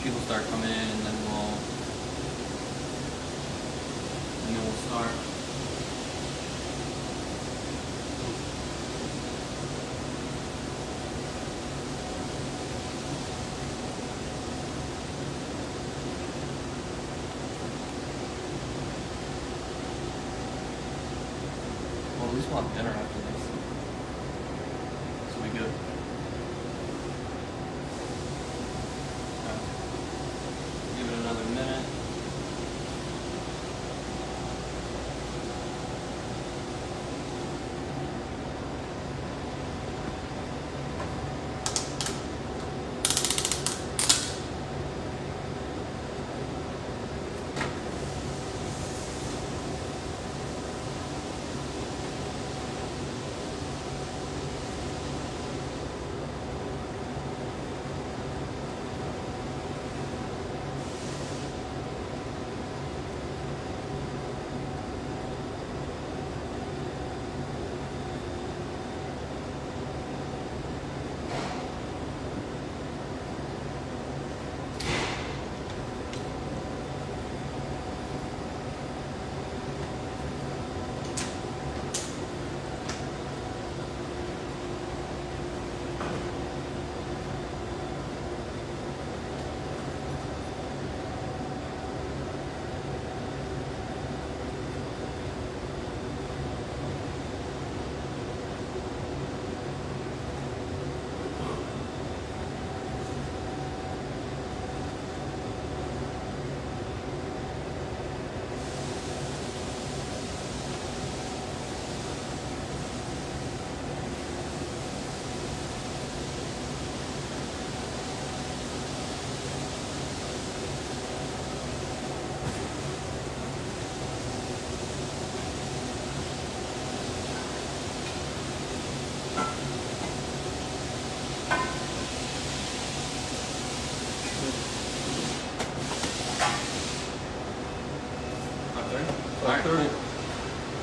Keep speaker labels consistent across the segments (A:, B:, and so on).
A: people start coming in, and then we'll start. Well, at least we'll have dinner after this. So we good. Give it another minute.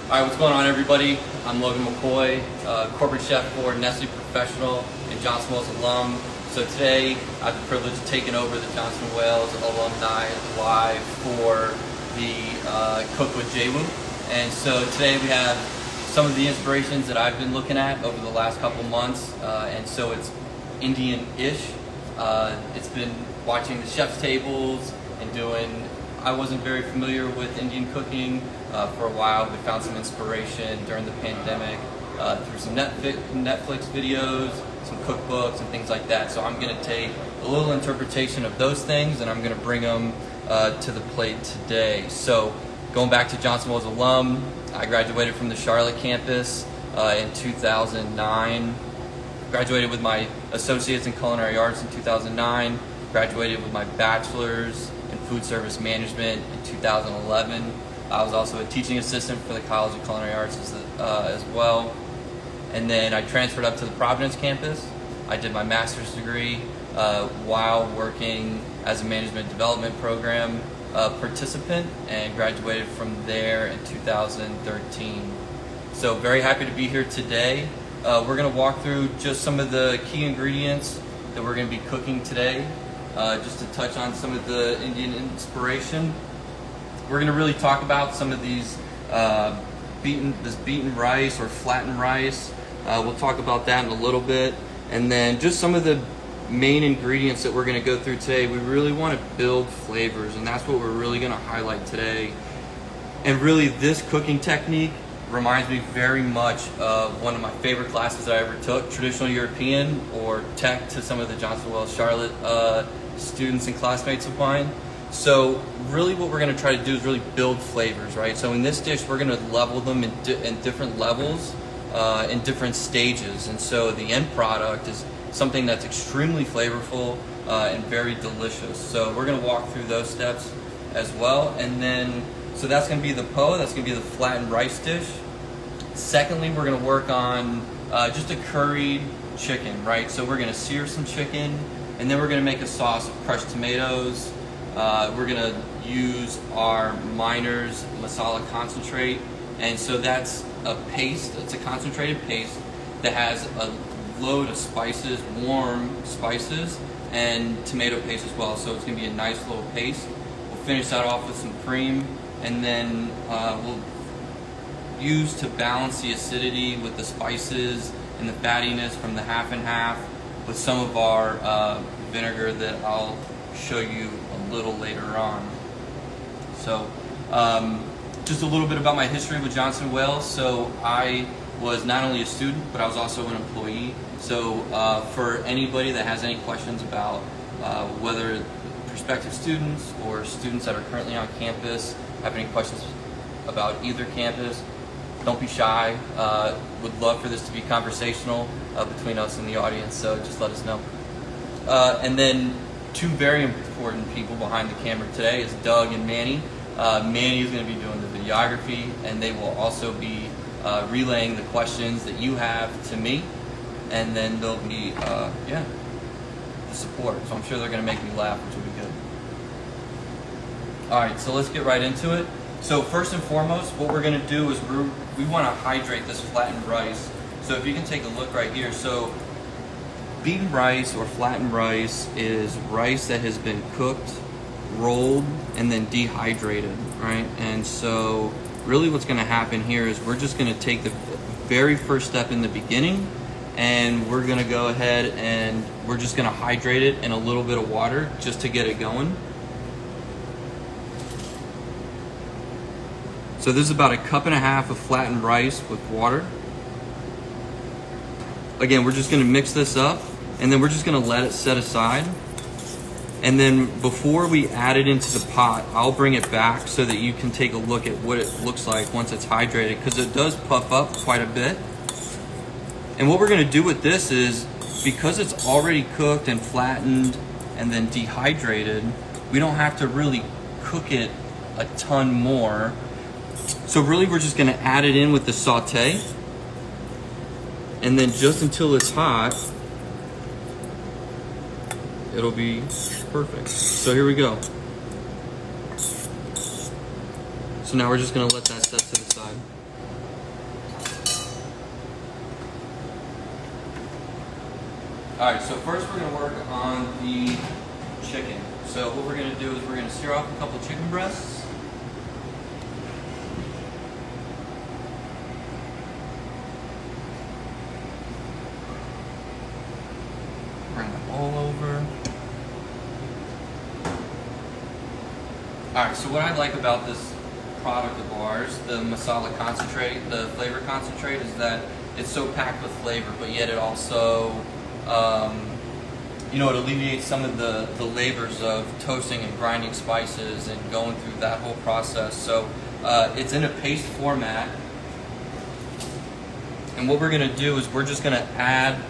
A: All right, what's going on, everybody? I'm Logan McCoy, corporate chef for Nestle Professional and Johnson Wales alum. So today, I have the privilege of taking over the Johnson Wales Alumni Live for the Cook with Jaywu. And so today we have some of the inspirations that I've been looking at over the last couple months. And so it's Indian-ish. It's been watching the chef's tables and doing. I wasn't very familiar with Indian cooking for a while. We found some inspiration during the pandemic through some Netflix videos, some cookbooks and things like that. So I'm going to take a little interpretation of those things and I'm going to bring them to the plate today. So going back to Johnson Wales alum, I graduated from the Charlotte campus in 2009. Graduated with my associates in culinary arts in 2009. Graduated with my bachelor's in food service management in 2011. I was also a teaching assistant for the College of Culinary Arts as well. And then I transferred up to the Providence campus. I did my master's degree while working as a management development program participant and graduated from there in 2013. So very happy to be here today. We're going to walk through just some of the key ingredients that we're going to be cooking today. Just to touch on some of the Indian inspiration. We're going to really talk about some of these beaten rice or flattened rice. We'll talk about that in a little bit. And then just some of the main ingredients that we're going to go through today. We really want to build flavors, and that's what we're really going to highlight today. And really this cooking technique reminds me very much of one of my favorite classes that I ever took, Traditional European, or Tech to some of the Johnson Wales Charlotte students and classmates of mine. So really what we're going to try to do is really build flavors, right? So in this dish we're going to level them in different levels, in different stages. And so the end product is something that's extremely flavorful and very delicious. So we're going to walk through those steps as well. And then, so that's going to be the po, that's going to be the flattened rice dish. Secondly, we're going to work on just a curried chicken, right? So we're going to sear some chicken, and then we're going to make a sauce of crushed tomatoes. We're going to use our Miner's masala concentrate, and so that's a paste. It's a concentrated paste that has a load of spices, warm spices, and tomato paste as well. So it's gonna be a nice little paste. We'll finish that off with some cream, and then we'll use to balance the acidity with the spices and the fattiness from the half and half with some of our vinegar that I'll show you a little later on. So just a little bit about my history with Johnson Wales. So I was not only a student, but I was also an employee. So for anybody that has any questions about whether prospective students or students that are currently on campus have any questions about either campus, don't be shy. Would love for this to be conversational between us and the audience, so just let us know. And then two very important people behind the camera today is Doug and Manny. Manny is going to be doing the videography, and they will also be relaying the questions that you have to me, and then they'll be, the support. So I'm sure they're going to make me laugh, which will be good. All right, so let's get right into it. So first and foremost, what we're going to do is we want to hydrate this flattened rice. So if you can take a look right here. So beaten rice or flattened rice is rice that has been cooked, rolled, and then dehydrated, right? And so really what's going to happen here is we're just going to take the very first step in the beginning, and we're going to go ahead and we're just going to hydrate it in a little bit of water just to get it going. So this is about 1.5 cups of flattened rice with water. Again, we're just going to mix this up, and then we're just going to let it set aside. And then before we add it into the pot, I'll bring it back so that you can take a look at what it looks like once it's hydrated, because it does puff up quite a bit. And what we're going to do with this is, because it's already cooked and flattened and then dehydrated, we don't have to really cook it a ton more. So really we're just going to add it in with the saute, and then just until it's hot, it'll be perfect. So here we go. So now we're just going to let that set to the side. All right, so first we're going to work on the chicken. So what we're going to do is we're going to sear off a couple chicken breasts. Bring the bowl over. Alright, so what I like about this product of ours, the masala concentrate, the flavor concentrate, is that it's so packed with flavor, but yet it also, it alleviates some of the labors of toasting and grinding spices and going through that whole process. So it's in a paste format. And what we're going to do is we're just going to add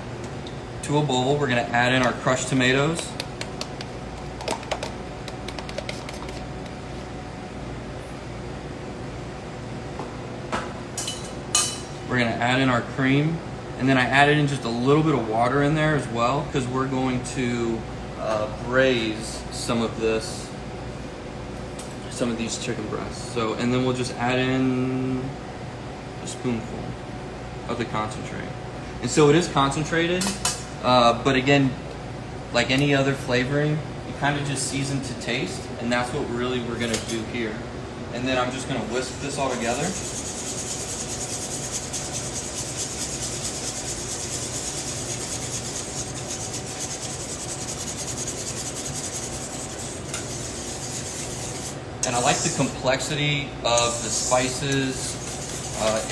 A: to a bowl, we're going to add in our crushed tomatoes. We're going to add in our cream, and then I added in just a little bit of water in there as well, because we're going to braise some of these chicken breasts. So, and then we'll just add in a spoonful of the concentrate. And so it is concentrated, but again, like any other flavoring, you kind of just season to taste, and that's what really we're going to do here. And then I'm just going to whisk this all together. And I like the complexity of the spices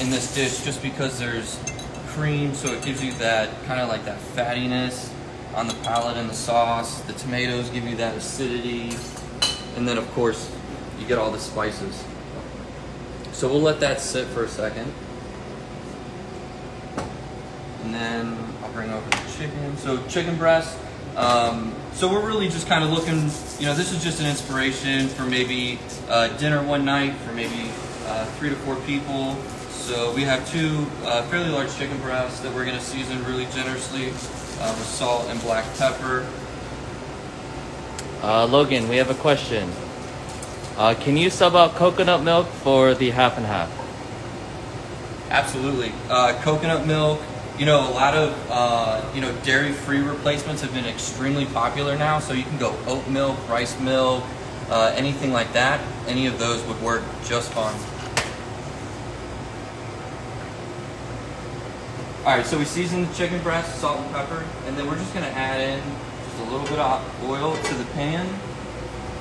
A: in this dish, just because there's cream, so it gives you that kind of like that fattiness on the palate and the sauce. The tomatoes give you that acidity, and then of course you get all the spices. So we'll let that sit for a second, and then I'll bring over the chicken. So chicken breast. So we're really just kind of looking, this is just an inspiration for maybe dinner one night for maybe 3 to 4 people. So we have 2 fairly large chicken breasts that we're going to season really generously with salt and black pepper.
B: Logan, we have a question. Can you sub out coconut milk for the half and half?
A: Absolutely. Coconut milk, a lot of dairy-free replacements have been extremely popular now. So you can go oat milk, rice milk, anything like that. Any of those would work just fine. All right, so we seasoned the chicken breast, salt and pepper, and then we're just gonna add in just a little bit of oil to the pan.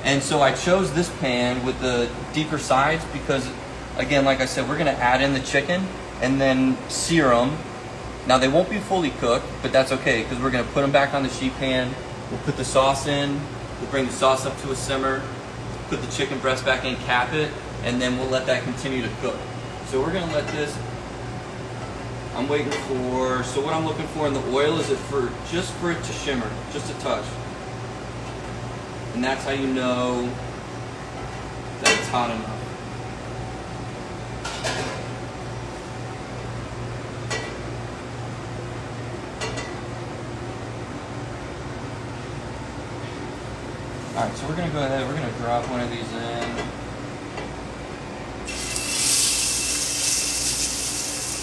A: And so I chose this pan with the deeper sides because, again, like I said, we're gonna add in the chicken and then sear them. Now they won't be fully cooked, but that's okay because we're gonna put them back on the sheet pan. We'll put the sauce in, we'll bring the sauce up to a simmer, put the chicken breast back in, cap it, and then we'll let that continue to cook. So we're gonna let this, I'm waiting for, so what I'm looking for in the oil is just for it to shimmer, just a touch. And that's how you know that it's hot enough. All right, so we're gonna go ahead, we're gonna drop one of these in.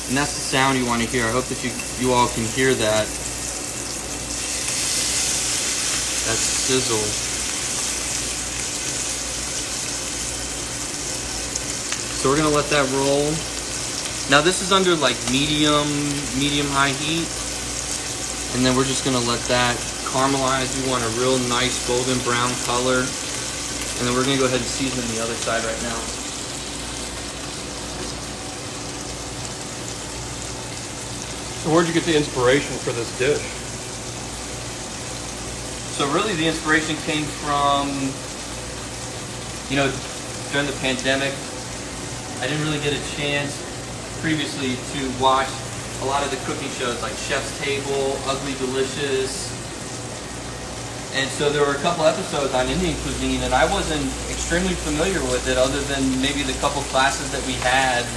A: And that's the sound you want to hear. I hope that you all can hear that. That sizzle. So we're gonna let that roll. Now this is under like medium-high heat. And then we're just gonna let that caramelize. We want a real nice golden brown color. And then we're gonna go ahead and season the other side right now.
C: So where'd you get the inspiration for this dish?
A: So really the inspiration came from, during the pandemic, I didn't really get a chance previously to watch a lot of the cooking shows like Chef's Table, Ugly Delicious. And so there were a couple episodes on Indian cuisine and I wasn't extremely familiar with it other than maybe the couple classes that we had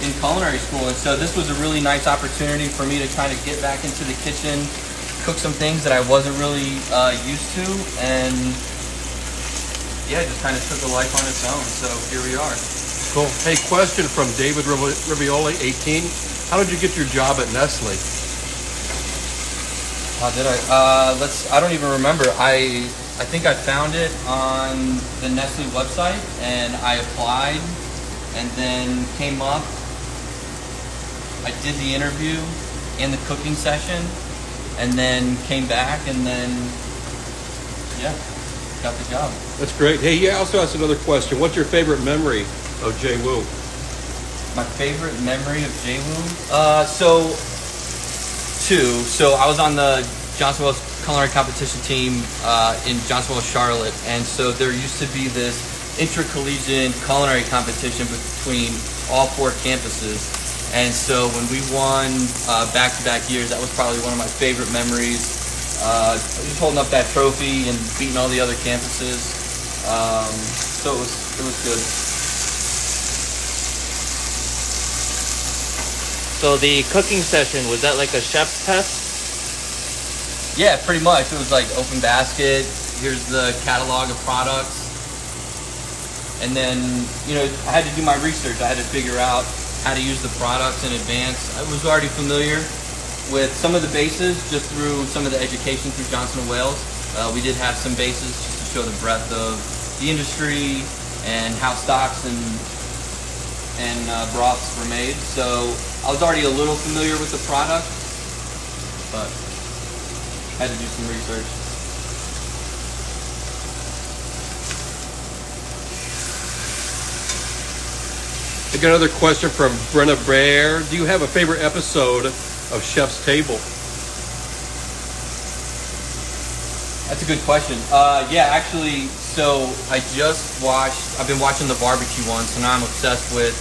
A: in culinary school. And so this was a really nice opportunity for me to kind of get back into the kitchen, cook some things that I wasn't really used to, and yeah, it just kind of took a life on its own. So here we are.
C: Cool. Hey, question from David Rivioli, 18. How did you get your job at Nestle?
A: How did I? I don't even remember. I think I found it on the Nestle website and I applied and then came up. I did the interview and the cooking session and then came back and then, yeah, got the job.
C: That's great. Hey, he also asked another question. What's your favorite memory of Jay Wu?
A: My favorite memory of Jay Wu? Two. So I was on the Johnson Wales culinary competition team in Johnson Wales, Charlotte. And so there used to be this intercollegiate culinary competition between all 4 campuses. And so when we won back-to-back years, that was probably one of my favorite memories. Just holding up that trophy and beating all the other campuses. So it was good.
B: So the cooking session, was that like a chef's test?
A: Yeah, pretty much. It was like open basket. Here's the catalog of products. And then, I had to do my research. I had to figure out how to use the products in advance. I was already familiar with some of the bases just through some of the education through Johnson & Wales. We did have some bases just to show the breadth of the industry and how stocks and broths were made. So I was already a little familiar with the product, but had to do some research.
C: I got another question from Brenna Bear. Do you have a favorite episode of Chef's Table?
A: That's a good question. Yeah, actually, so I've been watching the barbecue one, so now I'm obsessed with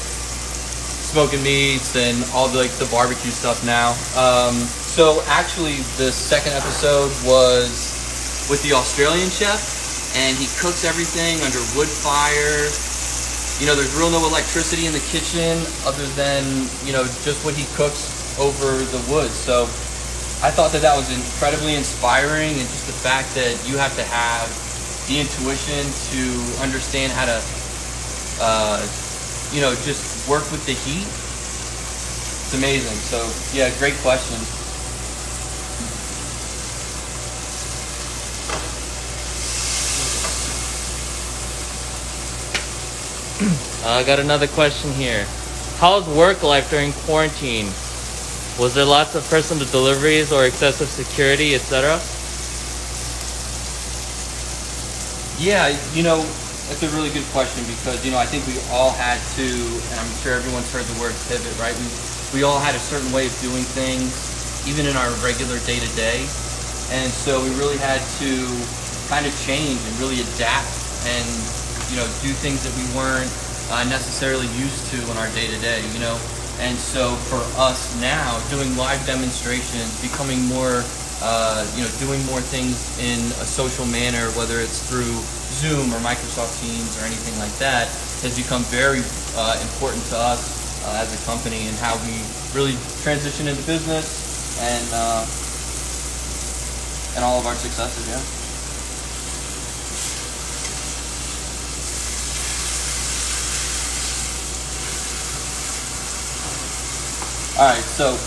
A: smoking meats and all the barbecue stuff now. So actually the second episode was with the Australian chef, and he cooks everything under wood fire. There's real no electricity in the kitchen other than, just what he cooks over the wood. So I thought that was incredibly inspiring, and just the fact that you have to have the intuition to understand how to, just work with the heat. it's amazing. So yeah, great question.
B: I got another question here. How's work life during quarantine? Was there lots of personal deliveries or excessive security, etc.?
A: Yeah, that's a really good question because, I think we all had to, and I'm sure everyone's heard the word pivot, right? We all had a certain way of doing things, even in our regular day-to-day. And so we really had to kind of change and really adapt and, do things that we weren't necessarily used to in our day-to-day, And so for us now, doing live demonstrations, becoming more, doing more things in a social manner, whether it's through Zoom or Microsoft Teams or anything like that, has become very important to us as a company and how we really transition into business and all of our successes, yeah. All right, so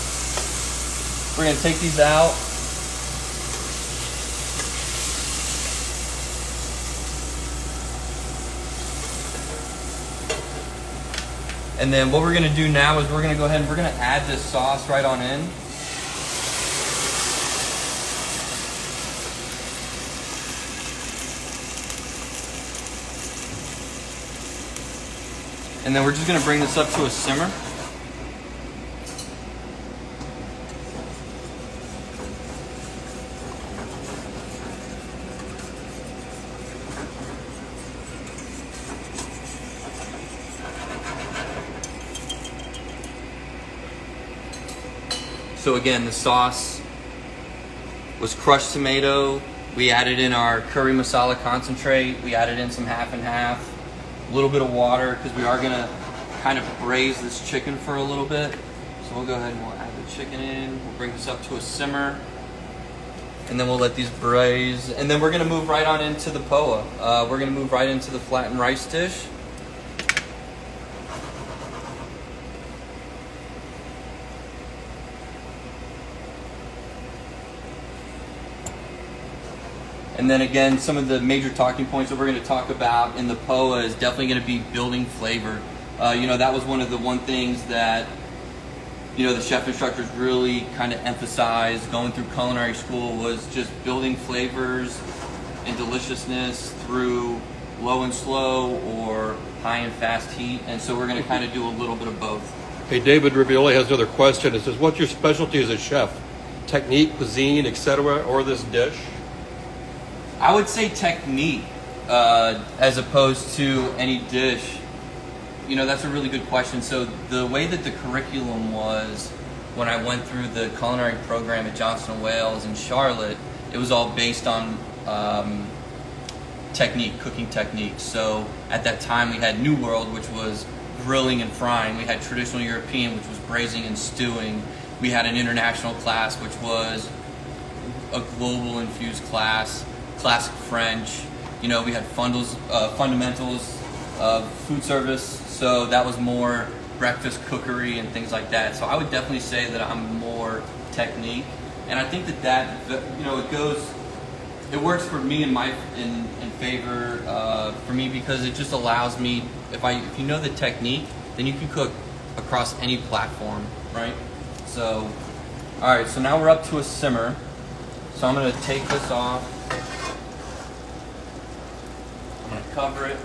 A: we're gonna take these out. And then what we're gonna do now is we're gonna go ahead and we're gonna add this sauce right on in. And then we're just gonna bring this up to a simmer. So again, the sauce was crushed tomato. We added in our curry masala concentrate. We added in some half and half, a little bit of water because we are gonna kind of braise this chicken for a little bit. So we'll go ahead and we'll add the chicken in. We'll bring this up to a simmer, and then we'll let these braise. And then we're gonna move right on into the poa. We're gonna move right into the flattened rice dish. And then again, some of the major talking points that we're going to talk about in the POA is definitely going to be building flavor. That was one of the things that, the chef instructors really kind of emphasized going through culinary school was just building flavors and deliciousness through low and slow or high and fast heat. And so we're going to kind of do a little bit of both.
C: Hey, David Rivioli has another question. It says, what's your specialty as a chef? Technique, cuisine, etc., or this dish?
A: I would say technique as opposed to any dish. That's a really good question. So the way that the curriculum was when I went through the culinary program at Johnson & Wales in Charlotte, it was all based on technique, cooking techniques. So at that time we had New World, which was grilling and frying. We had traditional European, which was braising and stewing. We had an international class, which was a global infused class. Classic French, we had fundamentals of food service, so that was more breakfast cookery and things like that. So I would definitely say that I'm more technique, and I think that it works for me in favor for me because it just allows me, if you know the technique, then you can cook across any platform, right? So, all right, so now we're up to a simmer. So I'm gonna take this off. I'm going to cover it.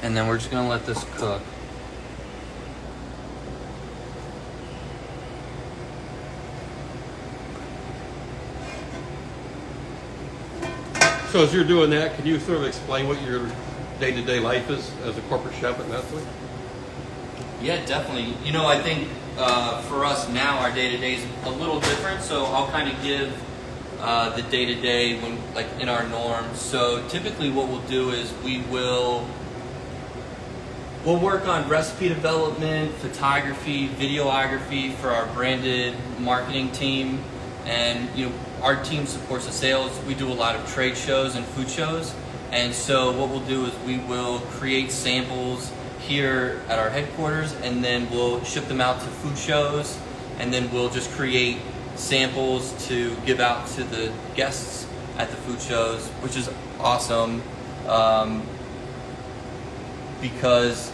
A: And then we're just going to let this cook.
C: So as you're doing that, can you sort of explain what your day-to-day life is as a corporate chef at Nestle?
A: Yeah, definitely. I think for us now, our day-to-day is a little different. So I'll kind of give the day-to-day when in our norms. So typically what we'll do is we'll work on recipe development, photography, videography for our branded marketing team. And our team supports the sales. We do a lot of trade shows and food shows. And so what we'll do is we will create samples, here at our headquarters, and then we'll ship them out to food shows, and then we'll just create samples to give out to the guests at the food shows, which is awesome because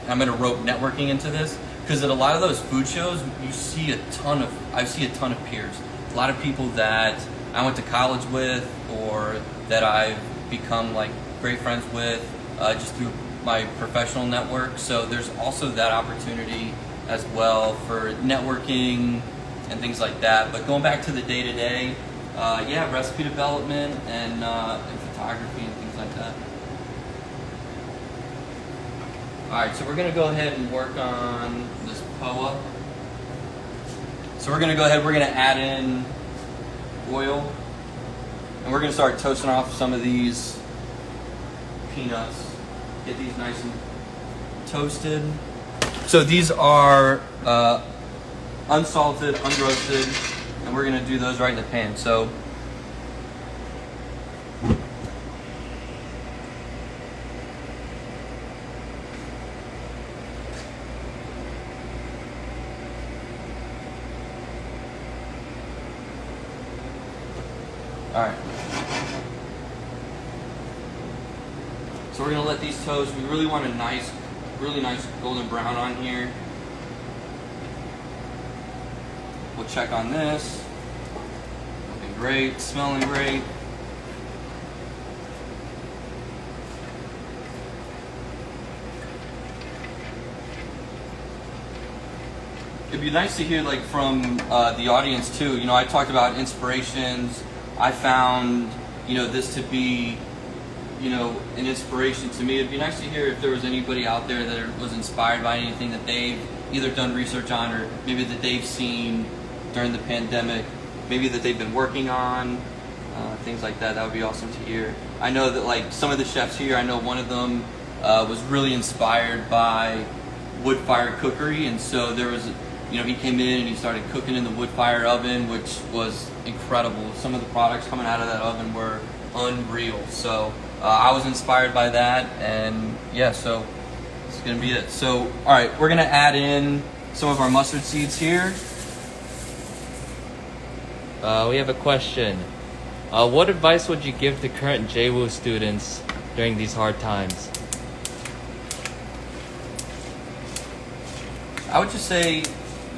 A: I'm going to rope networking into this, because at a lot of those food shows I see a ton of peers, a lot of people that I went to college with or that I've become like great friends with just through my professional network. So there's also that opportunity as well for networking and things like that. But going back to the day-to-day, yeah, recipe development and photography and things like that. All right, so we're gonna go ahead and work on this POA. So we're gonna go ahead, we're gonna add in oil, and we're gonna start toasting off some of these peanuts. Get these nice and toasted. So these are unsalted, unroasted, and we're gonna do those right in the pan. So all right. So we're gonna let these toast. We really want a nice, really nice golden brown on here. We'll check on this. Looking great, smelling great. It'd be nice to hear like from the audience too. You know, I talked about inspirations. I found, you know, this to be, you know, an inspiration to me. It'd be nice to hear if there was anybody out there that was inspired by anything that they've either done research on or maybe that they've seen during the pandemic, maybe that they've been working on, things like that. That would be awesome to hear. I know that like some of the chefs here, I know one of them was really inspired by wood fire cookery, and so there was, you know, he came in and he started cooking in the wood fire oven, which was incredible. Some of the products coming out of that oven were unreal. So I was inspired by that, and yeah, so it's gonna be it. So all right, we're gonna add in some of our mustard seeds here.
B: We have a question. What advice would you give to current JWU students during these hard times?
A: I would just say,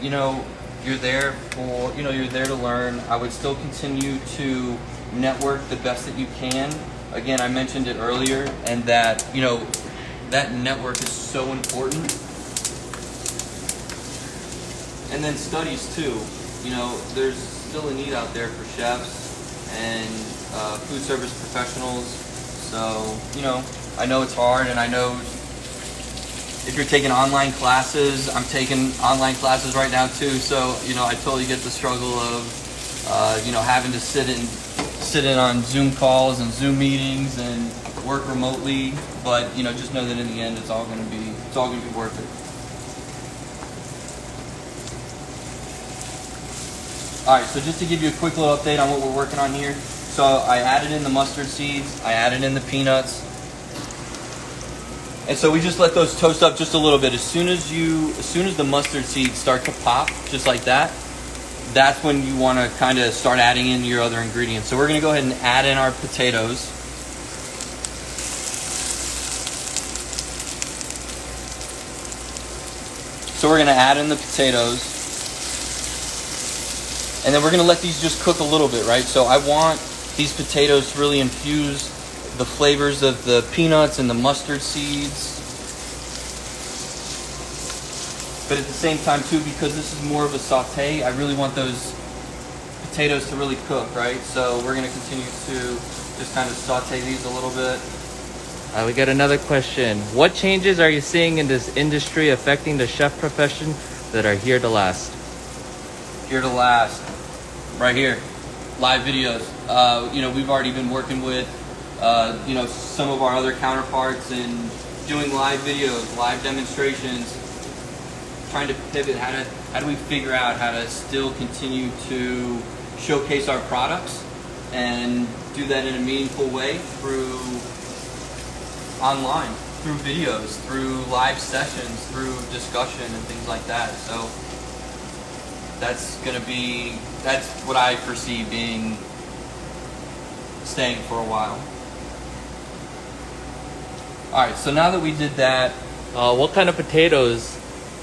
A: you know, you're there to learn. I would still continue to network the best that you can. Again, I mentioned it earlier, and that, you know, that network is so important. And then studies too. You know, there's still a need out there for chefs and food service professionals. So, you know, I know it's hard, and I know if you're taking online classes, I'm taking online classes right now too. So, you know, I totally get the struggle of, you know, having to sit in on Zoom calls and Zoom meetings and work remotely. But, you know, just know that in the end, it's all going to be worth it. All right, so just to give you a quick little update on what we're working on here. So I added in the mustard seeds, I added in the peanuts. And so we just let those toast up just a little bit. As soon as the mustard seeds start to pop, just like that, that's when you want to kind of start adding in your other ingredients. So we're going to go ahead and add in our potatoes. So we're going to add in the potatoes. And then we're going to let these just cook a little bit, right? So I want these potatoes to really infuse the flavors of the peanuts and the mustard seeds. But at the same time too, because this is more of a saute, I really want those potatoes to really cook, right? So we're going to continue to just kind of saute these a little bit.
B: We got another question. What changes are you seeing in this industry affecting the chef profession that are here to last?
A: Here to last. Right here. Live videos. You know, we've already been working with, you know, some of our other counterparts and doing live videos, live demonstrations, trying to pivot. How do we figure out how to still continue to showcase our products and do that in a meaningful way through online? through videos, through live sessions, through discussion and things like that. So that's what I foresee staying for a while. All right, so now that we did that,
B: What kind of potatoes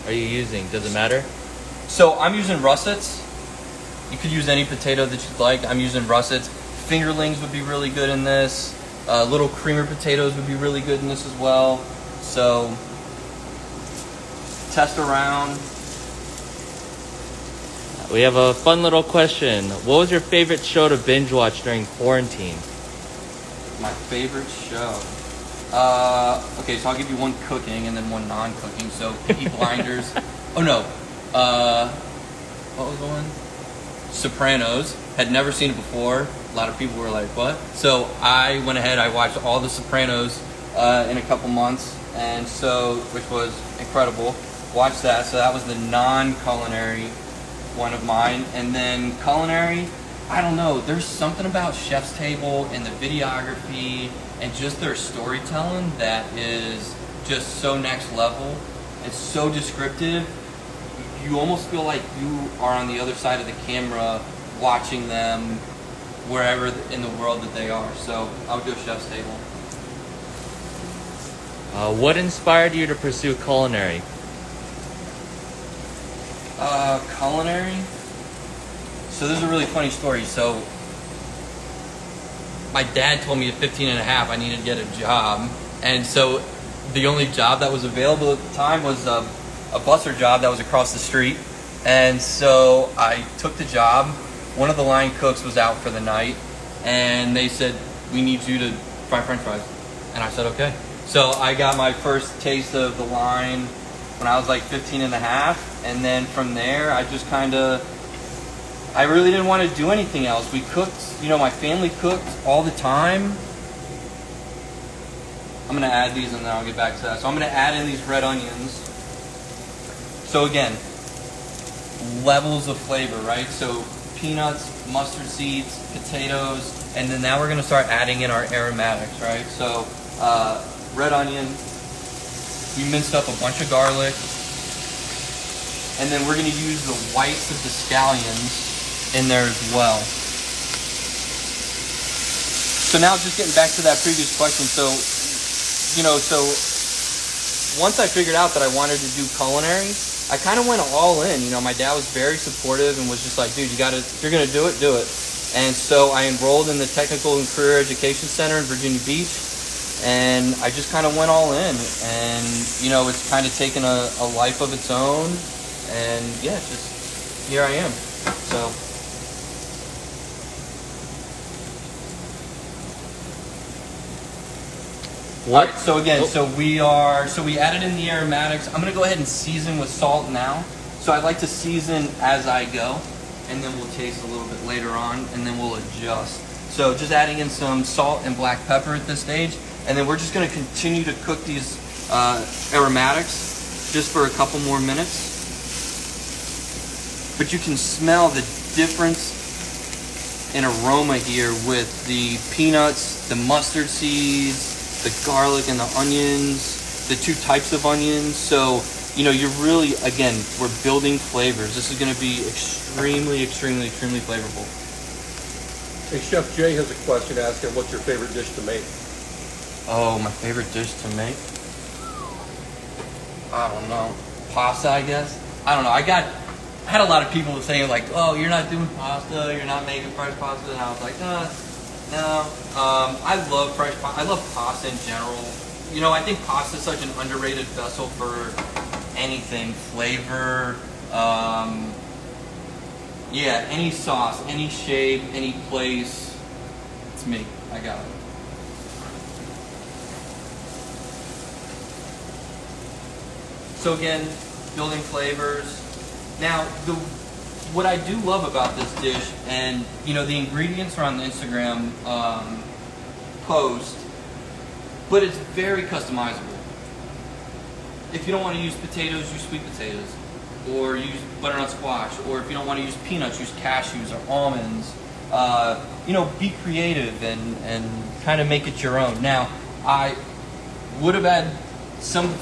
B: are you using? Does it matter?
A: so I'm using russets. You could use any potato that you'd like. I'm using russets. Fingerlings would be really good in this. Little creamer potatoes would be really good in this as well. So test around.
B: We have a fun little question. What was your favorite show to binge watch during quarantine?
A: My favorite show. Okay, so I'll give you one cooking and then one non-cooking. So Peaky Blinders. Oh no. What was the one? Sopranos. Had never seen it before. A lot of people were like, what? So I went ahead, I watched all the Sopranos in a couple months, and so, which was incredible. Watched that, so that was the non-culinary one of mine. And then culinary, I don't know, there's something about Chef's Table and the videography and just their storytelling that is just so next level. It's so descriptive. You almost feel like you are on the other side of the camera watching them wherever in the world that they are. So I would go Chef's Table.
B: What inspired you to pursue culinary?
A: Culinary? So this is a really funny story. So my dad told me at 15 and a half I needed to get a job. And so the only job that was available at the time was a busser job that was across the street. And so I took the job. One of the line cooks was out for the night, and they said, we need you to fry French fries. And I said, okay. So I got my first taste of the line when I was like 15 and a half. And then from there, I just I really didn't want to do anything else. We cooked, my family cooked all the time. I'm going to add these and then I'll get back to that. So I'm going to add in these red onions. So again, levels of flavor, right? So peanuts, mustard seeds, potatoes, and then now we're going to start adding in our aromatics, right? So red onion, we minced up a bunch of garlic, and then we're going to use the whites of the scallions in there as well. So now just getting back to that previous question, so once I figured out that I wanted to do culinary, I kind of went all in. My dad was very supportive and was just like, dude, if you're going to do it, do it. And so I enrolled in the Technical and Career Education Center in Virginia Beach, and I just kind of went all in. And, it's kind of taken a life of its own. And yeah, just here I am. So.
B: What?
A: All right, so again, we added in the aromatics. I'm going to go ahead and season with salt now. So I like to season as I go, and then we'll taste a little bit later on, and then we'll adjust. So just adding in some salt and black pepper at this stage, and then we're just going to continue to cook these aromatics just for a couple more minutes. But you can smell the difference in aroma here with the peanuts, the mustard seeds, the garlic and the onions, the two types of onions. So, you're really, again, we're building flavors. This is going to be extremely, extremely, extremely flavorful.
C: Hey, Chef Jay has a question asking, what's your favorite dish to make?
A: Oh, my favorite dish to make? I don't know. Pasta, I guess? I don't know. I had a lot of people saying like, oh, you're not doing pasta, you're not making fresh pasta. And I was like, no. I love fresh pasta. I love pasta in general. I think pasta is such an underrated vessel for anything. Flavor, any sauce, any shape, any place. It's me. I got it. So again, building flavors. Now, what I do love about this dish, and the ingredients are on the Instagram post, but it's very customizable. If you don't want to use potatoes, use sweet potatoes, or use butternut squash, or if you don't want to use peanuts, use cashews or almonds. Be creative and kind of make it your own. Now, I would have had some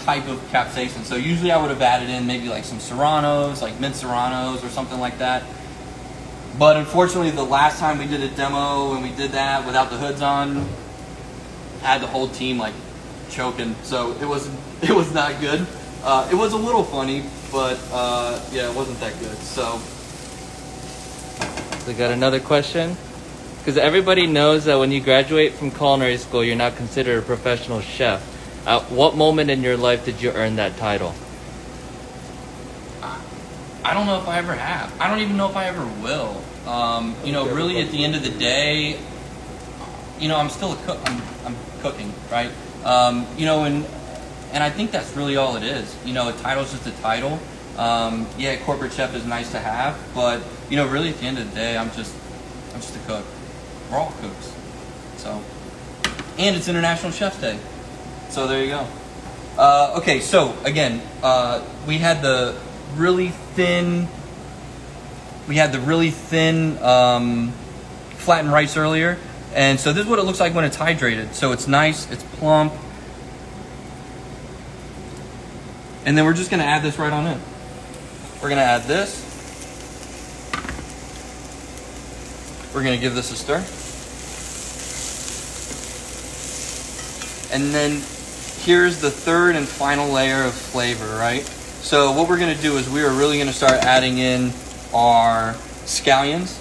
A: type of capsaicin. So usually I would have added in maybe like some serranos, like mint serranos or something like that. But unfortunately, the last time we did a demo and we did that without the hoods on, I had the whole team like choking. So it was not good. It was a little funny, but yeah, it wasn't that good. So
B: We got another question. Because everybody knows that when you graduate from culinary school, you're not considered a professional chef. At what moment in your life did you earn that title?
A: I don't know if I ever have. I don't even know if I ever will. Really at the end of the day, I'm still a cook. I'm cooking, right? And I think that's really all it is. A title's just a title. Corporate chef is nice to have, but really at the end of the day, I'm just a cook. We're all cooks. So, and it's International Chef's Day. So there you go. Okay, so again, we had the really thin flattened rice earlier, and so this is what it looks like when it's hydrated. So it's nice, it's plump, and then we're just gonna add this right on in. We're gonna add this. We're gonna give this a stir, and then here's the third and final layer of flavor, right? So what we're gonna do is we are really gonna start adding in our scallions,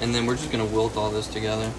A: and then we're just gonna wilt all this together.